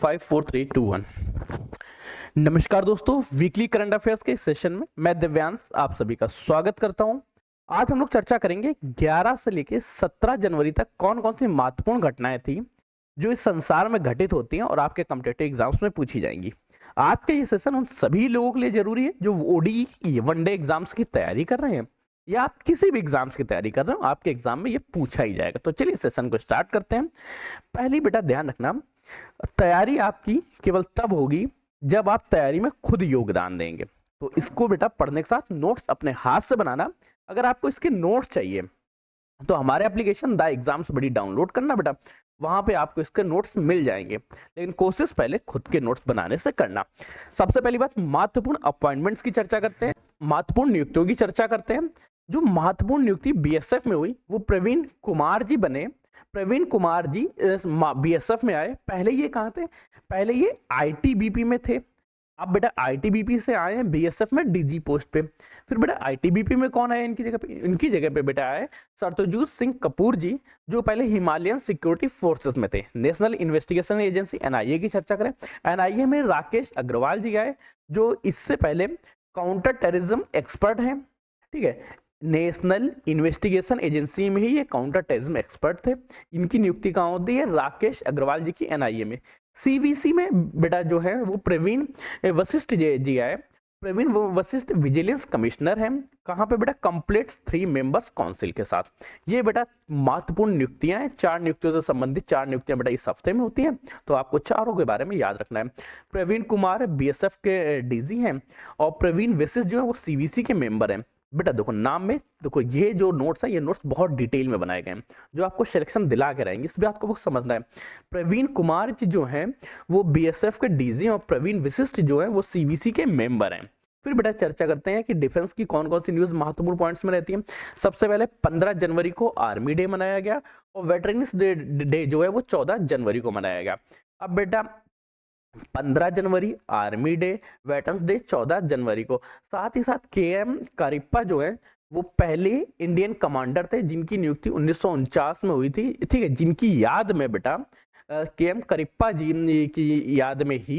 5 4 3 2 1। नमस्कार दोस्तों, weekly current affairs के इस सेशन में मैं दिव्यांश आप सभी का स्वागत करता हूं। आज हम लोग चर्चा करेंगे 11 से लेकर 17 जनवरी तक कौन कौन सी महत्वपूर्ण घटनाएं थी जो इस संसार में घटित होती हैं और आपके कॉम्पिटिटिव एग्जाम्स में पूछी जाएंगी। आज का ये सेशन उन सभी लोगों के लिए जरूरी है जो ओडी वनडे एग्जाम्स की तैयारी कर रहे हैं या आप किसी भी एग्जाम्स की तैयारी कर रहे हो, आपके एग्जाम में ये पूछा ही जाएगा। तो चलिए सेशन को स्टार्ट करते हैं। पहली बेटा ध्यान रखना, तैयारी आपकी केवल तब होगी जब आप तैयारी में खुद योगदान देंगे। तो इसको बेटा पढ़ने के साथ नोट्स अपने हाथ से बनाना। अगर आपको इसके नोट्स चाहिए तो हमारे एप्लीकेशन द एग्जाम्स बड़ी डाउनलोड करना बेटा, वहां पे आपको इसके नोट्स मिल जाएंगे। लेकिन कोशिश पहले खुद के नोट्स बनाने से करना। सबसे पहली बात, महत्वपूर्ण अपॉइंटमेंट्स की चर्चा करते हैं, महत्वपूर्ण नियुक्तियों की चर्चा करते हैं। जो महत्वपूर्ण नियुक्ति बीएसएफ में हुई वो प्रवीण कुमार जी बने। प्रवीण कुमार जी बीएसएफ में आए। पहले ये कहाँ थे? पहले ये आईटीबीपी में थे। अब बेटा आईटीबीपी से आए हैं बीएसएफ में डीजी पोस्ट पे। फिर बेटा आईटीबीपी में कौन आए इनकी जगह पे? इनकी जगह पे बेटा आए सत्यजीत सिंह कपूर जी, जो पहले हिमालयन सिक्योरिटी फोर्सेस में थे। नेशनल इन्वेस्टिगेशन एजेंसी एनआईए की चर्चा करें, एनआईए में राकेश अग्रवाल जी आए, जो इससे पहले काउंटर टेररिज्म एक्सपर्ट हैं। ठीक है, नेशनल इन्वेस्टिगेशन एजेंसी में ही ये काउंटर टेररिज्म एक्सपर्ट थे। इनकी नियुक्ति कहाँ होती है? राकेश अग्रवाल जी की एनआईए में। सीवीसी में बेटा जो है वो प्रवीण वशिष्ठ जी आए। प्रवीण वशिष्ठ विजिलेंस कमिश्नर हैं। कहाँ पे बेटा? कंप्लीट 3 मेंबर्स काउंसिल के साथ। ये बेटा महत्वपूर्ण नियुक्तियां हैं। 4 नियुक्तियों से संबंधित 4 नियुक्तियां बेटा इस हफ्ते में होती हैं, तो आपको चारों के बारे में याद रखना है। प्रवीण कुमार बीएसएफ के डीजी हैं और प्रवीण वशिष्ठ जो है वो सीवीसी के मेंबर हैं। बेटा देखो नाम में देखो, ये जो नोट्स है ये नोट्स बहुत डिटेल में बनाए गए हैं जो आपको सिलेक्शन दिला के रहेंगे, इस बात को समझना है। प्रवीण कुमार जी जो हैं वो बीएसएफ के डीजी और प्रवीण वशिष्ठ जो है वो सीवीसी के मेंबर हैं। फिर बेटा चर्चा करते हैं कि डिफेंस की कौन कौन सी न्यूज महत्वपूर्ण पॉइंट्स में रहती है। सबसे पहले 15 जनवरी को आर्मी डे मनाया गया और वेटरन्स डे जो है वो 14 जनवरी को मनाया गया। अब बेटा 15 जनवरी आर्मी डे, वेटरन्स डे 14 जनवरी को। साथ ही साथ केएम करिप्पा जो है वो पहले इंडियन कमांडर थे जिनकी नियुक्ति 1949 में हुई थी। ठीक है, जिनकी याद में बेटा केएम करिप्पा जी की याद में ही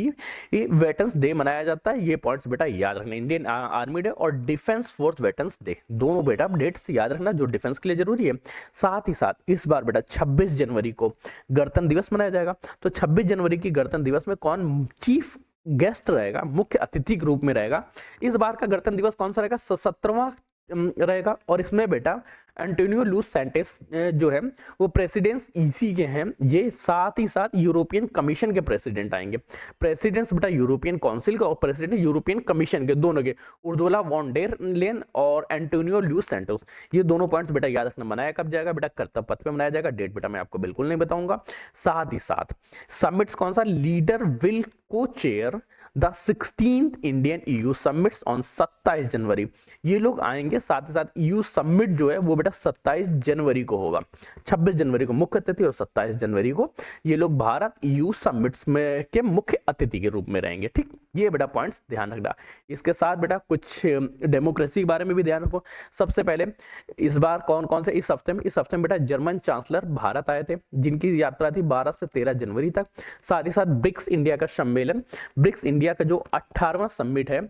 ये वेटरन्स डे मनाया जाता है। ये पॉइंट्स बेटा याद रखना, इंडियन आर्मी डे और डिफेंस फोर्स वेटरन्स डे, दोनों बेटा डेट्स याद रखना जो डिफेंस के लिए जरूरी है। साथ ही साथ इस बार बेटा 26 जनवरी को गणतंत्र दिवस मनाया जाएगा। तो 26 जनवरी की गणतंत्र दिवस में कौन चीफ गेस्ट रहेगा, मुख्य अतिथि के रूप में रहेगा? इस बार का गणतंत्र दिवस कौन सा रहेगा? 17वां रहेगा। और इसमें बेटा एंटोनियो लूस सैंटेस जो है वो प्रेसिडेंट ईसी के हैं। ये साथ ही साथ यूरोपियन कमीशन के प्रेसिडेंट आएंगे। प्रेसिडेंट्स बेटा यूरोपियन काउंसिल के और प्रेसिडेंट यूरोपियन कमीशन के, दोनों के, उर्जुला वॉन डेर लेन और एंटोनियो लूस सैंटोस। ये दोनों पॉइंट्स बेटा याद रखना। मनाया कब जाएगा बेटा? कर्तव्य पथ पे मनाया जाएगा। डेट बेटा मैं आपको बिल्कुल नहीं बताऊंगा। साथ ही साथ समिट्स कौन सा? लीडर विल को chair the 16th Indian EU summits on 27 जनवरी। ये लोग आएंगे। साथ ही साथ ईयू समिट जो है वो बेटा 27 जनवरी को होगा। 26 जनवरी को मुख्य अतिथि और 27 जनवरी को ये लोग भारत ईयू समिट्स में के मुख्य अतिथि के रूप में रहेंगे। ठीक, ये बेटा पॉइंट्स ध्यान रखना। इसके साथ बेटा कुछ डेमोक्रेसी के बारे में भी ध्यान रखो। सबसे पहले इस बार कौन कौन से इस हफ्ते में बेटा जर्मन चांसलर भारत आए थे जिनकी यात्रा थी 12 से 13 जनवरी तक। साथ ही साथ ब्रिक्स इंडिया का सम्मेलन, ब्रिक्स इंडिया का जो 18वां समिट है,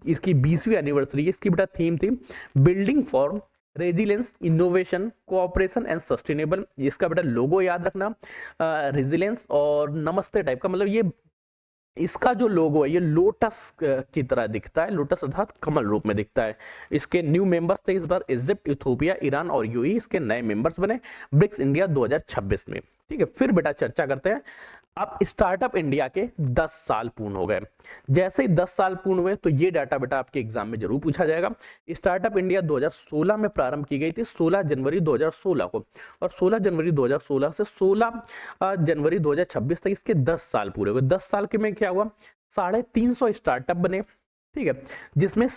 इसकी 20वीं एनिवर्सरी, इसकी बेटा थीम थी building for resilience, innovation, cooperation and sustainable. इसका बेटा लोगो याद रखना, रेजिलेंस और नमस्ते टाइप का, मतलब ये इसका जो लोगो है ये लोटस की तरह दिखता है, लोटस अर्थात कमल रूप में दिखता है। इसके न्यू मेंबर्स थे इस बार इजिप्ट, इथोपिया, ईरान और यूएई, इसके नए मेंबर्स बने ब्रिक्स इंडिया 2026 में। ठीक है, फिर बेटा चर्चा करते हैं। अब स्टार्टअप इंडिया के 10 साल पूर्ण हो गए। जैसे ही 10 साल पूर्ण हुए तो ये डाटा बेटा आपके एग्जाम में जरूर पूछा जाएगा। स्टार्टअप इंडिया 2016 में प्रारंभ की गई थी, 16 जनवरी 2016 को, और 16 जनवरी 2016 से 16 जनवरी 2026 तक इसके 10 साल पूरे हुए। 10 साल के में क्या हुआ? 350 स्टार्टअप बने। ठीक है, जिसमें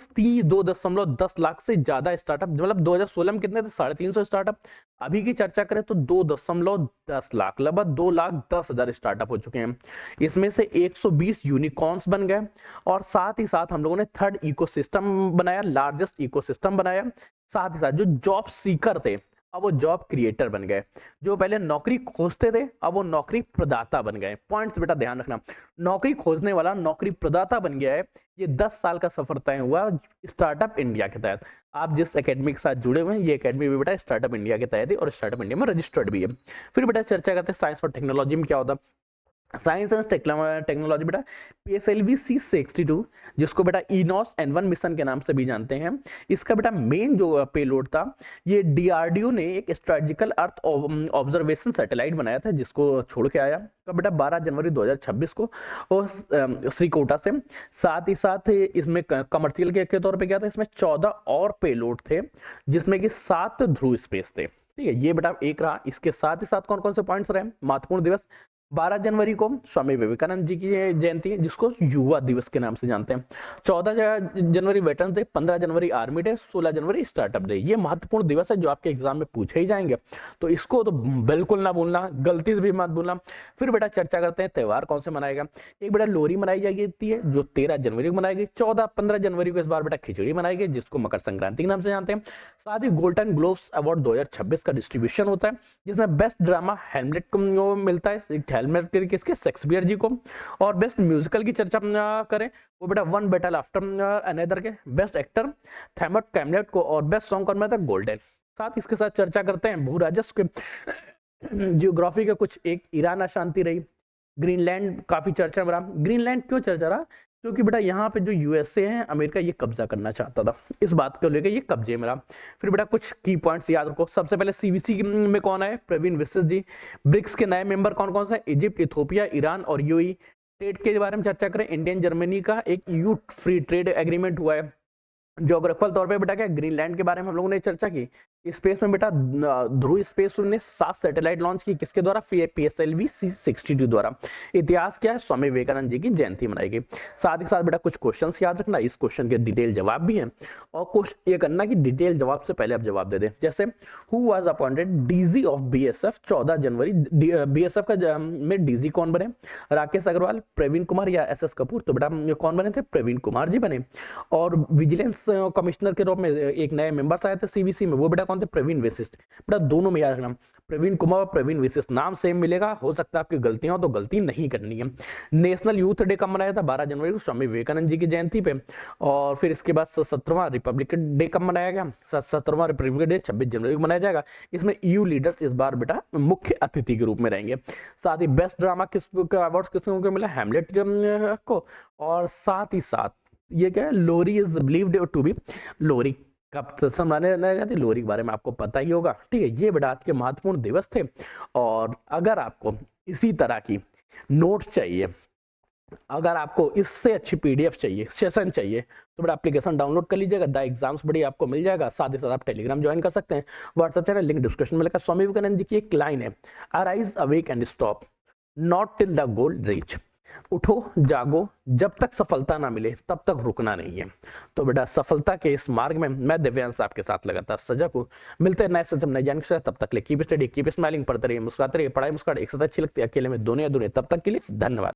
2.10 लाख से ज्यादा स्टार्टअप, मतलब 2016 में कितने थे? 350 स्टार्टअप। अभी की चर्चा करें तो 2.10 लाख, लगभग 2,10,000 स्टार्टअप हो चुके हैं। इसमें से 120 यूनिकॉर्न्स बन गए और साथ ही साथ हम लोगों ने थर्ड इकोसिस्टम बनाया, लार्जेस्ट इकोसिस्टम बनाया। साथ ही साथ जो जॉब सीकर थे अब वो जॉब क्रिएटर बन गए। जो पहले नौकरी खोजते थे अब वो नौकरी प्रदाता बन गए। पॉइंट्स बेटा ध्यान रखना, नौकरी खोजने वाला नौकरी प्रदाता बन गया है। ये 10 साल का सफर तय हुआ स्टार्टअप इंडिया के तहत। आप जिस एकेडमी के साथ जुड़े हुए हैं ये एकेडमी भी बेटा स्टार्टअप इंडिया के तहत है और स्टार्टअप इंडिया में रजिस्टर्ड भी है। फिर बेटा चर्चा करते हैं साइंस और टेक्नोलॉजी में क्या होता है। साइंस एंड टेक्नोलॉजी बेटा PSLV C62, जिसको बेटा इनोस N1 मिशन के नाम से भी जानते हैं, इसका बेटा मेन जो पेलोड था ये DRDO ने एक स्ट्रेटेजिकल अर्थ ऑब्जर्वेशन सैटेलाइट बनाया था जिसको छोड़ के आया कब बेटा 12 जनवरी 2026 को और श्रीकोटा से। साथ ही साथ इसमें कमर्शियल के तौर पे क्या था, इसमें 14 और पेलोड थे जिसमें कि 7 ध्रुव स्पेस थे। ठीक है, ये बेटा एक रहा। इसके साथ ही साथ कौन कौन से पॉइंट्स रहे। महत्वपूर्ण दिवस 12 जनवरी को स्वामी विवेकानंद जी की जयंती है जिसको युवा दिवस के नाम से जानते हैं। 14 जनवरी वेटरन्स डे, 15 जनवरी आर्मी डे, 16 जनवरी स्टार्टअप डे। ये महत्वपूर्ण दिवस है जो आपके एग्जाम में पूछे ही जाएंगे, तो इसको तो बिल्कुल ना भूलना, गलती से भी मत भूलना। फिर बेटा चर्चा करते हैं त्योहार कौन से मनाएगा। एक बेटा लोहरी मनाई जाती है जो 13 जनवरी को मनाई गई। 14-15 जनवरी को इस बार बेटा खिचड़ी मनाई गई जिसको मकर संक्रांति के नाम से जानते हैं। साथ ही गोल्डन ग्लोब्स अवार्ड 2026 का डिस्ट्रीब्यूशन होता है जिसमें बेस्ट ड्रामा हेमलेट को मिलता है, हेलमेट किसके, शेक्सपियर जी को। और बेस्ट म्यूजिकल की चर्चा करें वो बेटा वन बैटल आफ्टर अनदर के बेस्ट एक्टर थैमट कैमलेट को और बेस्ट सॉन्ग कौन था, गोल्डन। साथ इसके साथ चर्चा करते हैं भू राजस्व के जियोग्राफी का कुछ। एक ईरान अशांति रही, ग्रीनलैंड काफी चर्चा में रहा। ग्रीनलैंड क्यों चर्चा रहा, क्योंकि बेटा यहाँ पे जो यूएसए है अमेरिका ये कब्जा करना चाहता था, इस बात को लेकर ये कब्जे में रहा। फिर बेटा कुछ की पॉइंट्स याद रखो। सबसे पहले CVC में कौन आए, प्रवीण विशिष्ट जी। ब्रिक्स के नए मेंबर कौन कौन सा, इजिप्ट, इथोपिया, ईरान और यूएई। ट्रेड के बारे में चर्चा करें, इंडियन जर्मनी का एक EU फ्री ट्रेड एग्रीमेंट हुआ है। ज्योग्राफिकल तौर पे बेटा क्या, ग्रीनलैंड के बारे में हम लोगों ने चर्चा की। स्पेस में बेटा ध्रुव स्पेस ने 7 सैटेलाइट लॉन्च की, किसके द्वारा, PSLV C62 द्वारा। इतिहास क्या है, स्वामी विवेकानंद जी की जयंती मनाई गई। साथ ही साथ बेटा कुछ क्वेश्चंस याद रखना, इस क्वेश्चन के डिटेल जवाब भी हैं और क्वेश्चन ये करना कि डिटेल जवाब से पहले आप जवाब दे दें। जैसे who was appointed DG of BSF 14 January, BSF का में DG कौन बने, राकेश अग्रवाल, प्रवीण कुमार या SS कपूर। तो बेटा कौन बने थे, प्रवीण कुमार जी बने। और विजिलेंस कमिश्नर के रूप में एक नए मेंबर्स आए थे CVC में, वो बेटा कौन थे, प्रवीण वशिष्ठ। बेटा दोनों में याद रखना, प्रवीण कुमार और प्रवीण वशिष्ठ नाम सेम मिलेगा, हो सकता है आपकी गलतियां हो तो गलती नहीं करनी है। नेशनल यूथ डे कब मनाया था, 12 जनवरी को स्वामी विवेकानंद जी की जयंती पे। और फिर इसके बाद 17वां रिपब्लिक डे कब मनाया गया, 17वां रिपब्लिक डे 26 जनवरी को मनाया जाएगा। इसमें EU लीडर्स इस बार बेटा मुख्य अतिथि के रूप में रहेंगे। साथ ही बेस्ट ड्रामा अवार्ड किसको मिला, हेमलेट को। और साथ ही साथ ये क्या है, लोरी इज बिलीव्ड टू बी, लोरी कब मनाई जाती है, लोरी के बारे में आपको पता ही होगा। ठीक है, ये बेटा आज के महत्वपूर्ण दिवस थे। और अगर आपको इसी तरह की नोट्स चाहिए, अगर आपको इससे अच्छी PDF चाहिए, सेशन चाहिए, तो बेटा एप्लीकेशन डाउनलोड कर लीजिएगा, द एग्जाम्स बड़ी आपको मिल जाएगा। साथ ही साथ आप टेलीग्राम ज्वाइन कर सकते हैं, व्हाट्सएप चैनल लिंक डिस्क्रिप्शन में लिखा। स्वामी विवेकानंद जी की एक लाइन है, arise awake and stop not till the goal reach. उठो जागो, जब तक सफलता ना मिले तब तक रुकना नहीं है। तो बेटा सफलता के इस मार्ग में मैं दिव्यांश आपके साथ लगातार सजग हूँ। मिलते हैं नए सेशन नए जानकारी के साथ, तब तक के लिए कीप स्टडी कीप स्माइलिंग, पढ़ते रहिए, मुस्कुराते रहिए। पढ़ाई मुस्कुराहट एक साथ अच्छी लगती है, अकेले में दुनिया दुनिया। तब तक के लिए धन्यवाद।